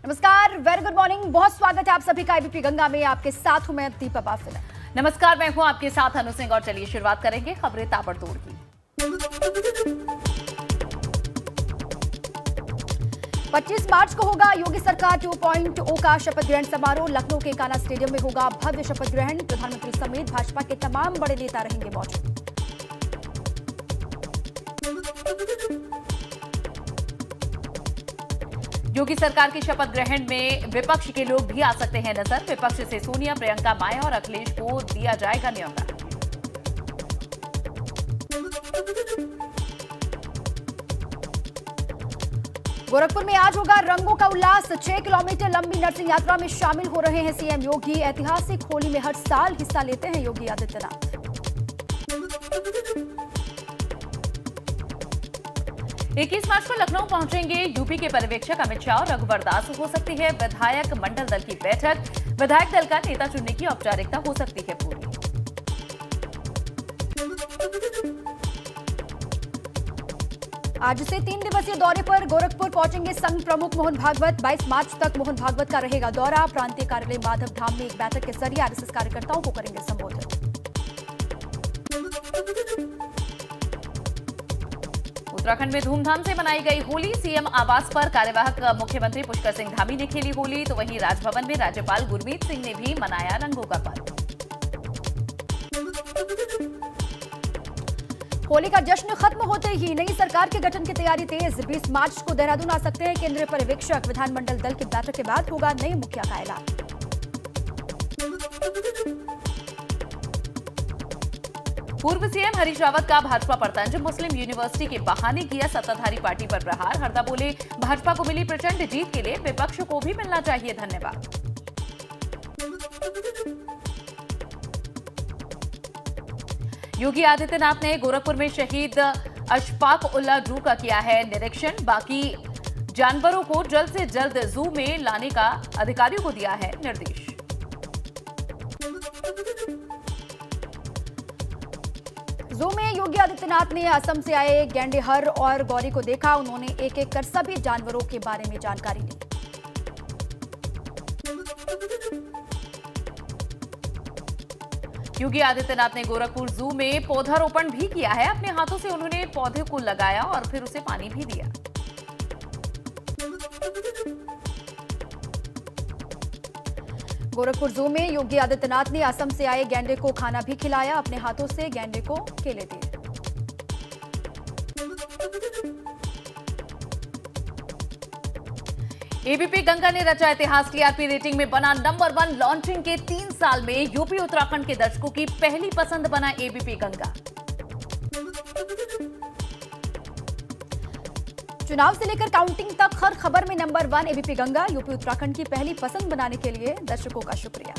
नमस्कार, very good morning. बहुत स्वागत है आप सभी का एबीपी गंगा में। आपके साथ हूं मैं दीपा बाफिला। नमस्कार, मैं हूं आपके साथ अनु सिंह और चलिए शुरुआत करेंगे खबरें ताबड़तोड़ की। 25 मार्च को होगा योगी सरकार 2.0 का शपथ ग्रहण समारोह। लखनऊ के कान्हा स्टेडियम में होगा भव्य शपथ ग्रहण। प्रधानमंत्री समेत भाजपा के तमाम बड़े नेता रहेंगे मौजूद। योगी सरकार की शपथ ग्रहण में विपक्ष के लोग भी आ सकते हैं नजर। विपक्ष से सोनिया, प्रियंका, माया और अखिलेश को दिया जाएगा न्योता। गोरखपुर में आज होगा रंगों का उल्लास। 6 किलोमीटर लंबी नरसिंह यात्रा में शामिल हो रहे हैं सीएम योगी। ऐतिहासिक होली में हर साल हिस्सा लेते हैं योगी आदित्यनाथ। 21 मार्च को लखनऊ पहुंचेंगे यूपी के पर्यवेक्षक अमित शाह और रघुवर दास। हो सकती है विधायक मंडल दल की बैठक। विधायक दल का नेता चुनने की औपचारिकता हो सकती है पूरी। आज से 3 दिवसीय दौरे पर गोरखपुर पहुंचेंगे संघ प्रमुख मोहन भागवत। 22 मार्च तक मोहन भागवत का रहेगा दौरा। प्रांतीय कार्यालय माधव धाम में एक बैठक के जरिए आरएसएस कार्यकर्ताओं को करेंगे संबोधित। उत्तराखंड में धूमधाम से मनाई गई होली। सीएम आवास पर कार्यवाहक मुख्यमंत्री पुष्कर सिंह धामी ने खेली होली, तो वहीं राजभवन में राज्यपाल गुरमीत सिंह ने भी मनाया रंगों का पर्व। होली का जश्न खत्म होते ही नई सरकार के गठन की तैयारी तेज। 20 मार्च को देहरादून आ सकते हैं केंद्रीय पर्यवेक्षक। विधानमंडल दल की बैठक के बाद होगा नए मुखिया का ऐलान। पूर्व सीएम हरीश रावत का भाजपा पर तंज। मुस्लिम यूनिवर्सिटी के बहाने किया सत्ताधारी पार्टी पर प्रहार। हरदा बोले, भाजपा को मिली प्रचंड जीत के लिए विपक्ष को भी मिलना चाहिए धन्यवाद। योगी आदित्यनाथ ने गोरखपुर में शहीद अशफाक उल्लाह जू का किया है निरीक्षण। बाकी जानवरों को जल्द से जल्द जू में लाने का अधिकारियों को दिया है निर्देश। जू में योगी आदित्यनाथ ने असम से आए गैंडेहर और गौरी को देखा। उन्होंने एक एक कर सभी जानवरों के बारे में जानकारी ली। योगी आदित्यनाथ ने गोरखपुर जू में पौधारोपण भी किया है। अपने हाथों से उन्होंने पौधे को लगाया और फिर उसे पानी भी दिया। गोरखपुर जू में योगी आदित्यनाथ ने असम से आए गैंडे को खाना भी खिलाया। अपने हाथों से गैंडे को केले दिए। एबीपी गंगा ने रचा इतिहास। टीआरपी रेटिंग में बना नंबर 1। लॉन्चिंग के 3 साल में यूपी उत्तराखंड के दर्शकों की पहली पसंद बना एबीपी गंगा। चुनाव से लेकर काउंटिंग तक हर खबर में number 1 ABP Ganga. UP Uttarakhand की पहली पसंद बनाने के लिए दर्शकों का शुक्रिया।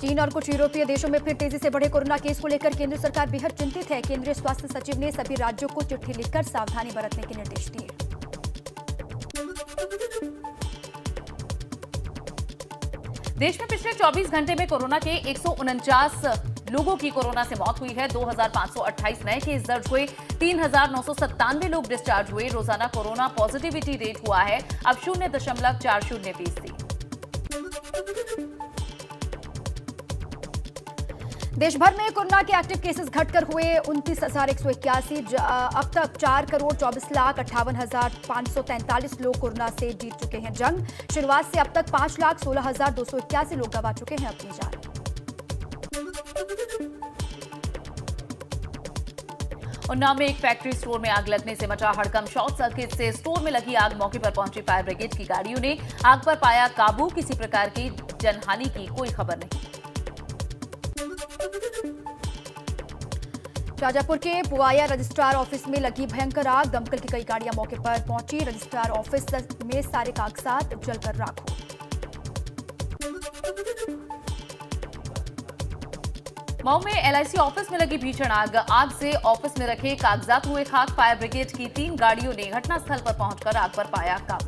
चीन और कुछ यूरोपीय देशों में फिर तेजी से बढ़े कोरोना केस को लेकर केंद्र सरकार बेहद चिंतित है। केंद्रीय स्वास्थ्य सचिव ने सभी राज्यों को चिट्ठी लिखकर सावधानी बरतने के निर्देश दिए। देश में पिछले 24 घंटे में कोरोना के 149 लोगों की कोरोना से मौत हुई है। 2528 नए केस दर्ज हुए। 3997 लोग डिस्चार्ज हुए। रोजाना कोरोना पॉजिटिविटी रेट हुआ है अब 0.40%। देश भर में कोरोना के एक्टिव केसेस घटकर हुए 29,181। अब तक 4,24,58,543 लोग कोरोना से जीत चुके हैं जंग। शुरुआत से अब तक 5,16,281 लोग गंवा चुके हैं अपनी जान। उन्नाव में एक फैक्ट्री स्टोर में आग लगने से मचा हड़कंप। शॉर्ट सर्किट से स्टोर में लगी आग। मौके पर पहुंची फायर ब्रिगेड की गाड़ियों ने आग पर पाया काबू। किसी प्रकार की जनहानि की कोई खबर नहीं। शाजापुर के पुआया रजिस्ट्रार ऑफिस में लगी भयंकर आग। दमकल की कई गाड़ियां मौके पर पहुंची। रजिस्ट्रार ऑफिस में सारे कागजात जलकर राख हो। मऊ में एलआईसी ऑफिस में लगी भीषण आग। आग से ऑफिस में रखे कागजात हुए खाक। फायर ब्रिगेड की 3 गाड़ियों ने घटनास्थल पर पहुंचकर आग पर पाया काबू।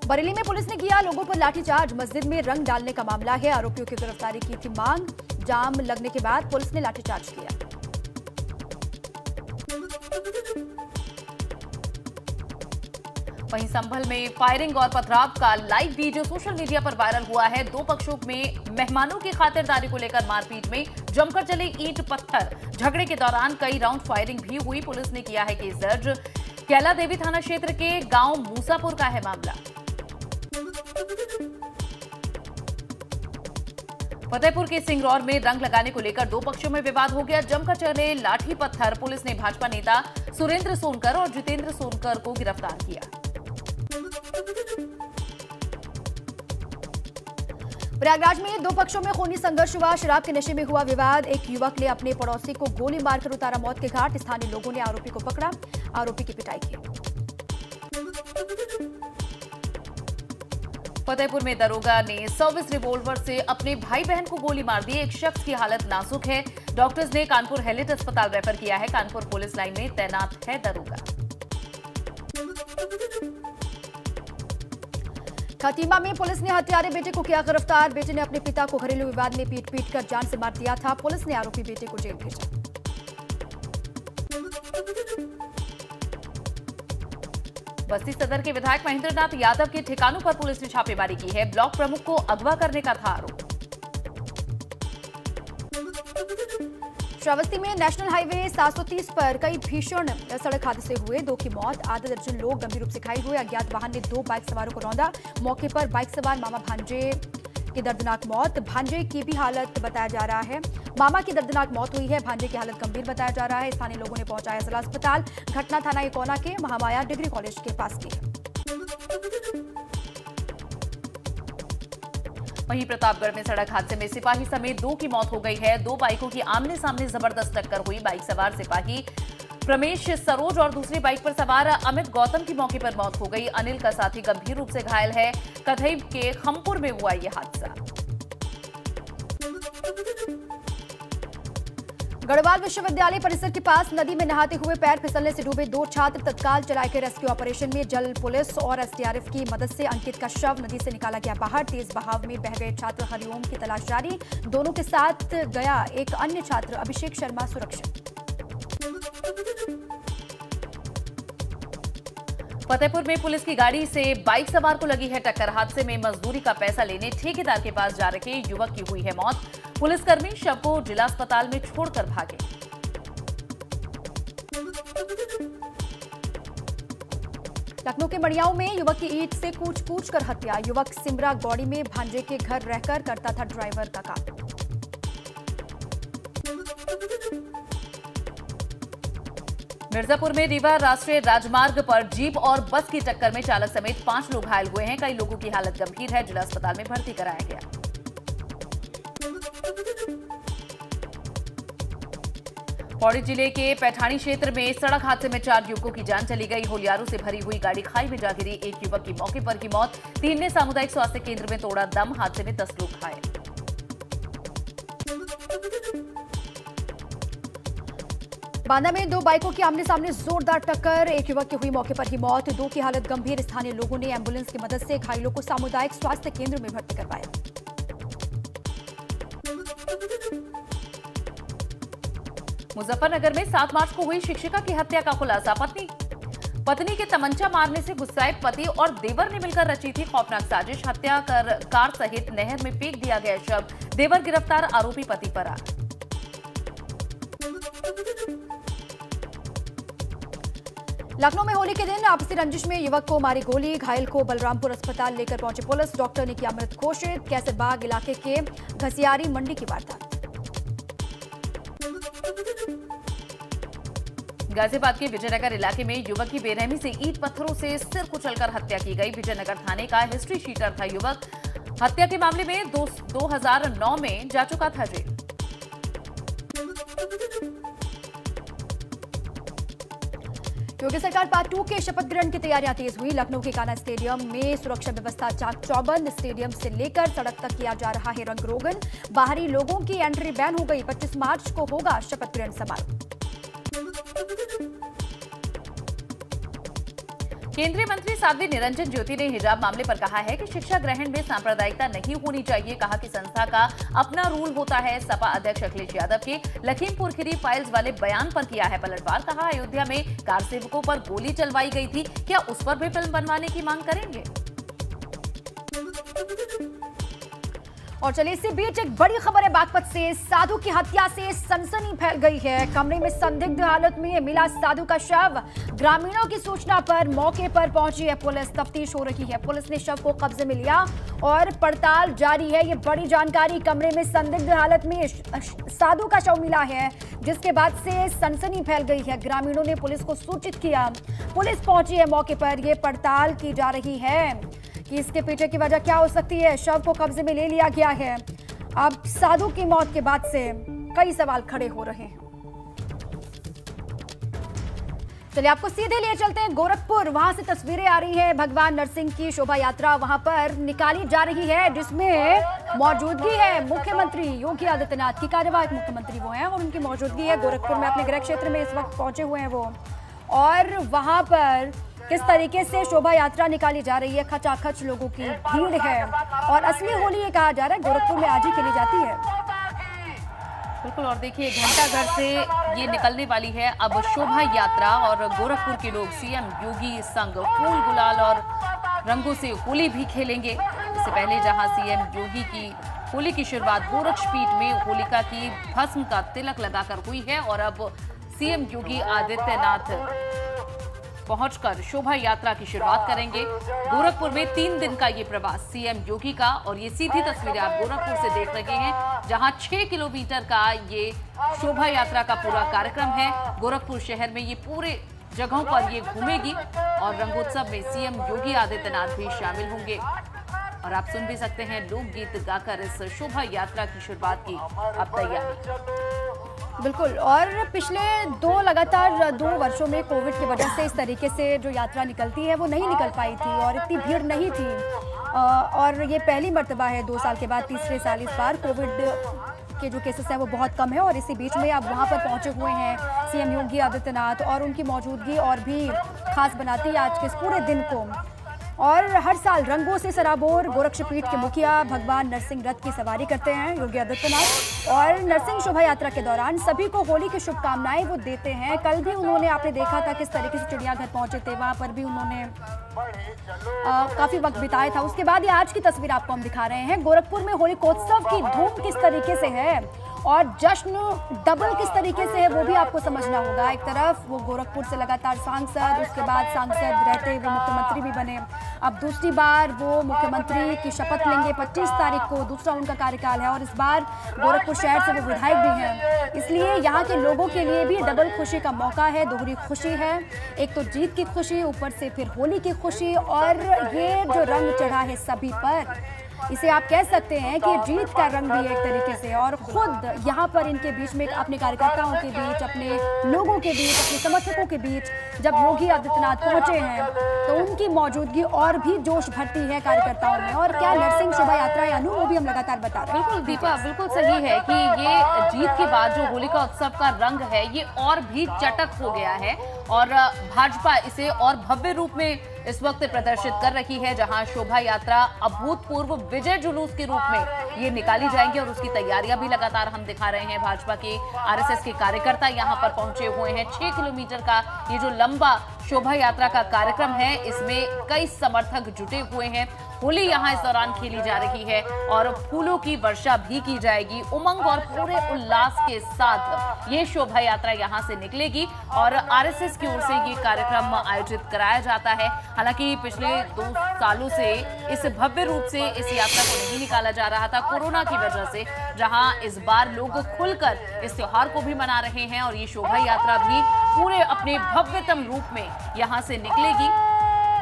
बरेली में पुलिस ने किया लोगों पर लाठीचार्ज। मस्जिद में रंग डालने का मामला है। आरोपियों की गिरफ्तारी की थी मांग। जाम लगने के बाद पुलिस ने लाठीचार्ज किया। वहीं संभल में फायरिंग और पथराव का लाइव वीडियो सोशल मीडिया पर वायरल हुआ है। दो पक्षों में मेहमानों की खातिरदारी को लेकर मारपीट में जमकर चले ईंट पत्थर। झगड़े के दौरान कई राउंड फायरिंग भी हुई। पुलिस ने किया है केस दर्ज। कैला देवी थाना क्षेत्र के गांव मूसापुर का है मामला। फतेहपुर के सिंगरौर में रंग लगाने को लेकर दो पक्षों में विवाद हो गया। जमकर चले लाठी पत्थर। पुलिस ने भाजपा नेता सुरेंद्र सोनकर और जितेंद्र सोनकर को गिरफ्तार किया। प्रयागराज में दो पक्षों में खूनी संघर्ष हुआ। शराब के नशे में हुआ विवाद। एक युवक ने अपने पड़ोसी को गोली मारकर उतारा मौत के घाट। स्थानीय लोगों ने आरोपी को पकड़ा, आरोपी की पिटाई की। फतेहपुर में दरोगा ने सर्विस रिवॉल्वर से अपने भाई बहन को गोली मार दी। एक शख्स की हालत नाजुक है। डॉक्टर्स ने कानपुर हेलिट अस्पताल रेफर किया है। कानपुर पुलिस लाइन में तैनात है दरोगा। खतीमा में पुलिस ने हत्यारे बेटे को किया गिरफ्तार। बेटे ने अपने पिता को घरेलू विवाद में पीट कर जान से मार दिया था। पुलिस ने आरोपी बेटे को जेल भेजा। बस्ती सदर के विधायक महेंद्रनाथ यादव के ठिकानों पर पुलिस ने छापेमारी की है। ब्लॉक प्रमुख को अगवा करने का था आरोप। श्रावस्ती में नेशनल हाईवे 730 पर कई भीषण सड़क हादसे हुए। 2 की मौत, आधा दर्जन लोग गंभीर रूप से घायल हुए। अज्ञात वाहन ने 2 बाइक सवारों को रौंदा। मौके पर बाइक सवार मामा भांजे की दर्दनाक मौत। भांजे की भी हालत बताया जा रहा है। मामा की दर्दनाक मौत हुई है। भांजे की हालत गंभीर बताया जा रहा है। स्थानीय लोगों ने पहुंचाया जिला अस्पताल। घटना थाना इकोना के महामाया डिग्री कॉलेज के पास की है। वहीं प्रतापगढ़ में सड़क हादसे में सिपाही समेत 2 की मौत हो गई है। 2 बाइकों की आमने सामने जबरदस्त टक्कर हुई। बाइक सवार सिपाही प्रमेश सरोज और दूसरी बाइक पर सवार अमित गौतम की मौके पर मौत हो गई। अनिल का साथी गंभीर रूप से घायल है। कथई के खमपुर में हुआ यह हादसा। गढ़वाल विश्वविद्यालय परिसर के पास नदी में नहाते हुए पैर फिसलने से डूबे 2 छात्र। तत्काल चलाए गए रेस्क्यू ऑपरेशन में जल पुलिस और एसडीआरएफ की मदद से अंकित का शव नदी से निकाला गया बाहर। तेज बहाव में बह गए छात्र हरिओम की तलाश जारी। दोनों के साथ गया एक अन्य छात्र अभिषेक शर्मा सुरक्षित। फतेहपुर में पुलिस की गाड़ी से बाइक सवार को लगी है टक्कर। हादसे में मजदूरी का पैसा लेने ठेकेदार के पास जा रहे युवक की हुई है मौत। पुलिसकर्मी शव को जिला अस्पताल में छोड़कर भागे। लखनऊ के मड़ियाओं में युवक की ईंट से कूच कर हत्या। युवक सिमरा गौड़ी में भांजे के घर रहकर करता था ड्राइवर का काम। मिर्जापुर में रीवा राष्ट्रीय राजमार्ग पर जीप और बस की टक्कर में चालक समेत 5 लोग घायल हुए हैं। कई लोगों की हालत गंभीर है। जिला अस्पताल में भर्ती कराया गया। पौड़ी जिले के पैठानी क्षेत्र में सड़क हादसे में 4 युवकों की जान चली गई। होलियारों से भरी हुई गाड़ी खाई में जा गिरी। एक युवक की मौके पर ही मौत। 3 ने सामुदायिक स्वास्थ्य केंद्र में तोड़ा दम। हादसे में 10 लोग घायल। बांदा में 2 बाइकों की आमने सामने जोरदार टक्कर। एक युवक की हुई मौके पर ही मौत। 2 की हालत गंभीर। स्थानीय लोगों ने एम्बुलेंस की मदद से घायलों को सामुदायिक स्वास्थ्य केंद्र में भर्ती करवाया। मुजफ्फरनगर में 7 मार्च को हुई शिक्षिका की हत्या का खुलासा। पत्नी के तमंचा मारने से गुस्साए पति और देवर ने मिलकर रची थी खौफनाक साजिश। हत्या कर कार सहित नहर में फेंक दिया गया शव। देवर गिरफ्तार, आरोपी पति फरार। लखनऊ में होली के दिन आपसी रंजिश में युवक को मारी गोली। घायल को बलरामपुर अस्पताल लेकर पहुंची पुलिस। डॉक्टर ने किया मृत घोषित। कैसरबाग इलाके के घसियारी मंडी की वारदात। गाजियाबाद के विजयनगर इलाके में युवक की बेरहमी से ईंट पत्थरों से सिर कुचलकर हत्या की गई। विजयनगर थाने का हिस्ट्री शीटर था युवक। हत्या के मामले में 2009 में जा चुका था जेल। योगी सरकार पार्ट 2 के शपथ ग्रहण की तैयारियां तेज हुई। लखनऊ के कान्हा स्टेडियम में सुरक्षा व्यवस्था चाक चौबंद। स्टेडियम से लेकर सड़क तक किया जा रहा है रंग रोगन। बाहरी लोगों की एंट्री बैन हो गई। 25 मार्च को होगा शपथ ग्रहण समारोह। केंद्रीय मंत्री साध्वी निरंजन ज्योति ने हिजाब मामले पर कहा है कि शिक्षा ग्रहण में सांप्रदायिकता नहीं होनी चाहिए। कहा कि संस्था का अपना रूल होता है। सपा अध्यक्ष अखिलेश यादव के लखीमपुर खीरी फाइल्स वाले बयान पर किया है पलटवार। कहा अयोध्या में कार सेवकों पर गोली चलवाई गई थी, क्या उस पर भी फिल्म बनवाने की मांग करेंगे। और चलिए इसी बीच एक बड़ी खबर है बागपत से। साधु की हत्या से सनसनी फैल गई है। कमरे में संदिग्ध हालत में मिला साधु का शव। ग्रामीणों की सूचना पर मौके पर पहुंची है पुलिस। तफ्तीश हो रही है। पुलिस ने शव को कब्जे में लिया और पड़ताल जारी है। ये बड़ी जानकारी। कमरे में संदिग्ध हालत में साधु का शव मिला है, जिसके बाद से सनसनी फैल गई है। ग्रामीणों ने पुलिस को सूचित किया। पुलिस पहुंची है मौके पर। यह पड़ताल की जा रही है कि इसके पीछे की वजह क्या हो सकती है। शव को कब्जे में ले लिया गया है। अब साधु की मौत के बाद से कई सवाल खड़े हो रहे हैं। चलिए आपको सीधे लिए चलते हैं गोरखपुर। वहां से तस्वीरें आ रही हैं। भगवान नरसिंह की शोभा यात्रा वहां पर निकाली जा रही है, जिसमें मौजूदगी है मुख्यमंत्री योगी आदित्यनाथ की। कार्यवाहक मुख्यमंत्री वो हैं और उनकी मौजूदगी है गोरखपुर में। अपने गृह क्षेत्र में इस वक्त पहुंचे हुए हैं वो। और वहां पर किस तरीके से शोभा यात्रा निकाली जा रही है। खचाखच लोगों की भीड़ है और असली होली ये कहा जा रहा है गोरखपुर में आज ही खेली जाती है। बिल्कुल। और देखिए घंटाघर से ये निकलने वाली है अब शोभा यात्रा और गोरखपुर के लोग सीएम योगी संग फूल गुलाल और रंगों से होली भी खेलेंगे। इससे पहले जहां सीएम योगी की होली की शुरुआत गोरक्षपीठ में होलिका की भस्म का तिलक लगाकर हुई है और अब सीएम योगी आदित्यनाथ पहुंचकर शोभा यात्रा की शुरुआत करेंगे। गोरखपुर में 3 दिन का ये प्रवास सीएम योगी का। और ये सीधी तस्वीरें आप गोरखपुर से देख रहे हैं, जहां 6 किलोमीटर का ये शोभा यात्रा का पूरा कार्यक्रम है। गोरखपुर शहर में ये पूरे जगहों पर ये घूमेगी और रंगोत्सव में सीएम योगी आदित्यनाथ भी शामिल होंगे। और आप सुन भी सकते हैं लोकगीत गाकर इस शोभा यात्रा की शुरुआत की अब तैयारी। बिल्कुल। और पिछले लगातार 2 वर्षों में कोविड की वजह से इस तरीके से जो यात्रा निकलती है वो नहीं निकल पाई थी और इतनी भीड़ नहीं थी। और ये पहली मर्तबा है 2 साल के बाद, तीसरे साल इस बार कोविड के जो केसेस हैं वो बहुत कम है। और इसी बीच में अब वहाँ पर पहुँचे हुए हैं सीएम योगी आदित्यनाथ और उनकी मौजूदगी और भी खास बनाती है आज के इस पूरे दिन को। और हर साल रंगों से सराबोर गोरक्षपीठ के मुखिया भगवान नरसिंह रथ की सवारी करते हैं योगी आदित्यनाथ। और नरसिंह शोभा यात्रा के दौरान सभी को होली की शुभकामनाएं वो देते हैं। कल भी उन्होंने, आपने देखा था किस तरीके से चिड़ियाघर पहुंचे थे, वहां पर भी उन्होंने काफी वक्त बिताया था। उसके बाद ये आज की तस्वीर आपको हम दिखा रहे हैं। गोरखपुर में होलिकोत्सव की धूम किस तरीके से है और जश्न डबल किस तरीके से है वो भी आपको समझना होगा। एक तरफ वो गोरखपुर से लगातार सांसद, उसके बाद सांसद रहते हुए मुख्यमंत्री भी बने। अब दूसरी बार वो मुख्यमंत्री की शपथ लेंगे 25 तारीख को, दूसरा उनका कार्यकाल है। और इस बार गोरखपुर शहर से वो विधायक भी हैं, इसलिए यहाँ के लोगों के लिए भी डबल खुशी का मौका है, दोहरी खुशी है। एक तो जीत की खुशी, ऊपर से फिर होली की खुशी और ये जो रंग चढ़ा है सभी पर, इसे आप कह सकते हैं कि जीत का रंग भी है एक तरीके से। और खुद यहाँ पर इनके बीच में अपने कार्यकर्ताओं के बीच, अपने लोगों के बीच, अपने समर्थकों के बीच जब योगी आदित्यनाथ पहुंचे हैं तो उनकी मौजूदगी और भी जोश भरती है कार्यकर्ताओं में। और क्या नरसिंह शोभा यात्रा है अनु, वो भी हम लगातार बता रहे हैं। बिल्कुल दीपा, बिल्कुल सही है कि ये जीत के बाद जो होलिका उत्सव का रंग है ये और भी चटक हो गया है और भाजपा इसे और भव्य रूप में इस वक्त प्रदर्शित कर रही है। जहां शोभा यात्रा अभूतपूर्व विजय जुलूस के रूप में ये निकाली जाएंगी और उसकी तैयारियां भी लगातार हम दिखा रहे हैं। भाजपा के आरएसएस के कार्यकर्ता यहां पर पहुंचे हुए हैं। 6 किलोमीटर का ये जो लंबा शोभा यात्रा का कार्यक्रम है, इसमें कई समर्थक जुटे हुए हैं। होली यहां इस दौरान खेली जा रही है और फूलों की वर्षा भी की जाएगी। उमंग और पूरे उल्लास के साथ ये शोभा यात्रा यहां से निकलेगी और आरएसएस की ओर से ये कार्यक्रम आयोजित कराया जाता है। हालांकि पिछले 2 सालों से इस भव्य रूप से इस यात्रा को नहीं निकाला जा रहा था कोरोना की वजह से, जहां इस बार लोग खुलकर इस त्योहार को भी मना रहे हैं और ये शोभा यात्रा भी पूरे अपने भव्यतम रूप में यहां से निकलेगी।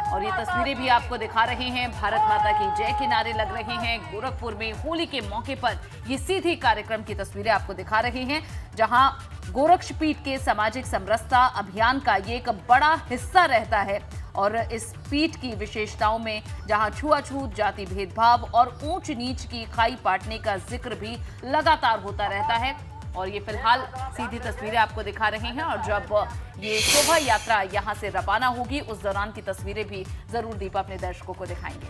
और ये तस्वीरें भी आपको दिखा रहे हैं, भारत माता की जय के नारे लग रहे हैं। गोरखपुर में होली के मौके पर ये सीधी कार्यक्रम की तस्वीरें आपको दिखा रहे हैं, जहां गोरक्षपीठ के सामाजिक समरसता अभियान का ये एक बड़ा हिस्सा रहता है। और इस पीठ की विशेषताओं में जहां छुआछूत, जाति भेदभाव और ऊंच नीच की खाई पाटने का जिक्र भी लगातार होता रहता है। और ये फिलहाल सीधी तस्वीरें आपको दिखा रहे हैं और जब ये शोभा यात्रा यहां से रवाना होगी उस दौरान की तस्वीरें भी जरूर दीपा अपने दर्शकों को दिखाएंगे।